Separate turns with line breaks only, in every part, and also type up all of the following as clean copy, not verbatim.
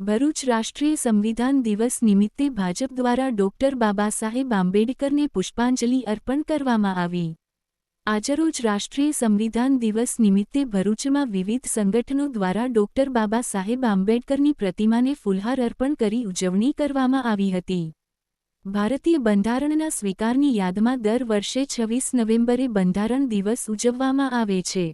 ભરૂચ રાષ્ટ્રીય સંવિધાન દિવસ નિમિત્તે ભાજપ દ્વારા ડોક્ટર બાબાસાહેબ આંબેડકરને પુષ્પાંજલિ અર્પણ કરવામાં આવી। આજરોજ રાષ્ટ્રીય સંવિધાન દિવસ નિમિત્તે ભરૂચમાં વિવિધ સંગઠનો દ્વારા ડોક્ટર બાબાસાહેબ આંબેડકરની પ્રતિમાને ફૂલહાર અર્પણ કરી ઉજવણી કરવામાં આવી હતી। ભારતીય બંધારણના સ્વીકારની યાદમાં દર વર્ષે 26 નવેમ્બરે બંધારણ દિવસ ઉજવવામાં આવે છે।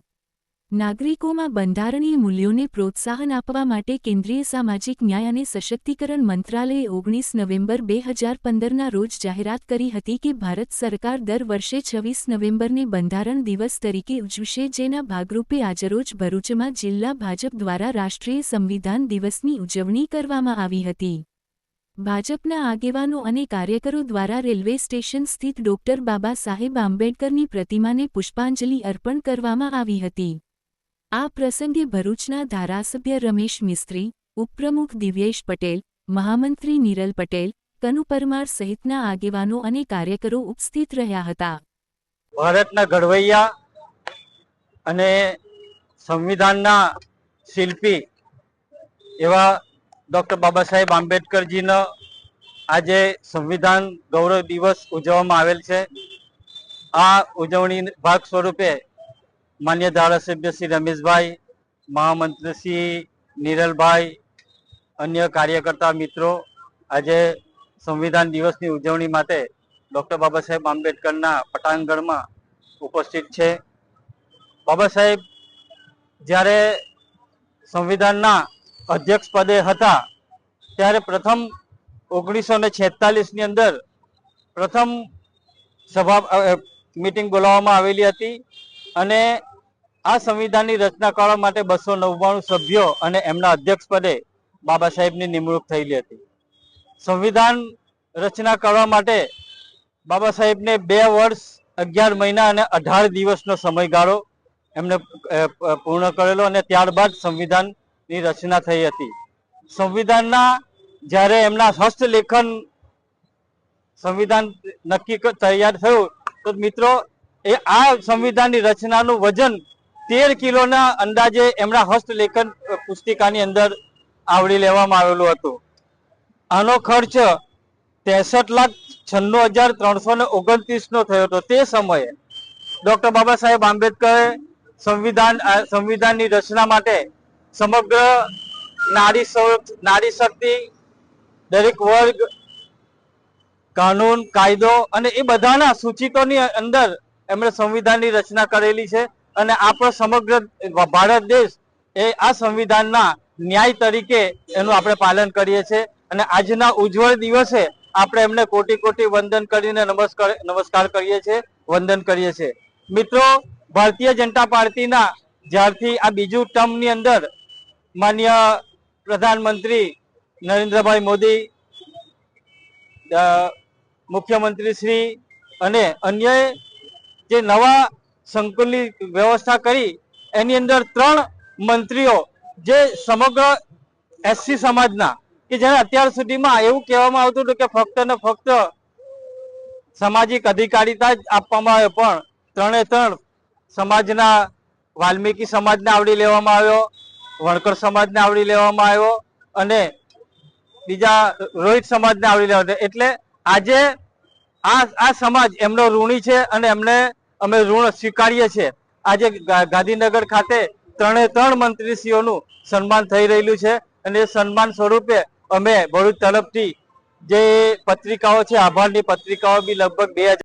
નાગરિકોમાં બંધારણીય મૂલ્યોને પ્રોત્સાહન આપવા માટે કેન્દ્રીય સામાજિક ન્યાય અને સશક્તિકરણ મંત્રાલયે 19 નવેમ્બર 2015ના રોજ જાહેરાત કરી હતી કે ભારત સરકાર દર વર્ષે 26 નવેમ્બરને બંધારણ દિવસ તરીકે ઉજવશે, જેના ભાગરૂપે આજરોજ ભરૂચમાં જિલ્લા ભાજપ દ્વારા રાષ્ટ્રીય સંવિધાન દિવસની ઉજવણી કરવામાં આવી હતી। ભાજપના આગેવાનો અને કાર્યકરો દ્વારા રેલવે સ્ટેશન સ્થિત ડોક્ટર બાબાસાહેબ આંબેડકરની પ્રતિમાને પુષ્પાંજલિ અર્પણ કરવામાં આવી હતી। આ પ્રસંગે ભરૂચના ધારાસભ્ય રમેશ મિસ્ત્રી, ઉપપ્રમુખ દિવ્યેશ પટેલ, મહામંત્રી નિરલ પટેલ, કનુ પરમાર સહિતના આગેવાનો અને કાર્યકરો ઉપસ્થિત રહ્યા હતા।
ભારતના ઘડવૈયા અને સંવિધાનના શિલ્પી એવા ડોક્ટર બાબાસાહેબ આંબેડકરજીનો આજે સંવિધાન ગૌરવ દિવસ ઉજવવામાં આવેલ છે। આ ઉજવણી ભાગ સ્વરૂપે માન્ય ધારાસભ્ય શ્રી રમેશભાઈ, મહામંત્રી શ્રી નિરલભાઈ, અન્ય કાર્યકર્તા મિત્રો આજે સંવિધાન દિવસની ઉજવણી માટે ડોક્ટર બાબાસાહેબ આંબેડકરના પટાંગણમાં ઉપસ્થિત છે। બાબા સાહેબ જ્યારે સંવિધાનના અધ્યક્ષ પદે હતા ત્યારે પ્રથમ 1946ની અંદર પ્રથમ મીટિંગ બોલાવવામાં આવેલી હતી અને આ સંવિધાનની રચના કરવા માટે 299 સભ્યો અને એમના અધ્યક્ષ પદે બાબા સાહેબની નિમણૂક થયેલી હતી। સંવિધાન રચના કરવા માટે બાબા સાહેબને 2 વર્ષ 11 મહિના અને 18 દિવસનો સમયગાળો એમને પૂર્ણ કરેલો અને ત્યારબાદ સંવિધાનની રચના થઈ હતી। સંવિધાનના જ્યારે એમના હસ્તલેખન સંવિધાન નક્કી તૈયાર થયું તો મિત્રો આ સંવિધાનની રચનાનું વજન 13 કિલોના અંદાજે એમના હસ્તલેખન પુસ્તિકાની અંદર આવરી લેવામાં આવેલું હતું। આનો ખર્ચ 63,96,329 નો થયો હતો। તે સમયે ડોક્ટર બાબા સાહેબ આંબેડકરે સંવિધાનની રચના માટે સમગ્ર નારી શક્તિ, દરેક વર્ગ, કાનૂન, કાયદો અને એ બધાના સૂચિતોની અંદર એમણે સંવિધાનની રચના કરેલી છે અને આપણો સમગ્ર ભારત દેશ એ આ સંવિધાનના ન્યાય તરીકે એનું આપણે પાલન કરીએ છીએ અને આજના ઉજ્જવળ દિવસે આપણે એમને કોટી કોટી વંદન કરીને નમસ્કાર કરીએ છીએ, વંદન કરીએ છીએ। મિત્રો, ભારતીય જનતા પાર્ટીના જ્યારથી આ બીજું ટર્મની અંદર માન્ય પ્રધાનમંત્રી નરેન્દ્રભાઈ મોદી, મુખ્યમંત્રી શ્રી અને અન્ય જે નવા સંકુલની વ્યવસ્થા કરી એની અંદર 3 મંત્રીઓ જે સમગ્ર એસસી સમાજના કે જેને અત્યાર સુધીમાં એવું કહેવામાં આવતું હતું કે ફક્ત ને ફક્ત સામાજિક અધિકારીતા જ આપવામાં આવે, પણ 3 સમાજના વાલ્મીકી સમાજને આવરી લેવામાં આવ્યો, વણકર સમાજને આવરી લેવામાં આવ્યો અને બીજા રોહિત સમાજને આવરી લેવામાં આવ્યો। એટલે આજે આ સમાજ એમનો ઋણી છે અને એમને અમે ઋણ સ્વીકારીએ છીએ। આજે ગાંધીનગર ખાતે 3 મંત્રીશ્રીઓનું સન્માન થઈ રહેલું છે અને એ સન્માન સ્વરૂપે અમે ભરૂચ તરફથી જે પત્રિકાઓ છે, આભારની પત્રિકાઓ બી લગભગ 2000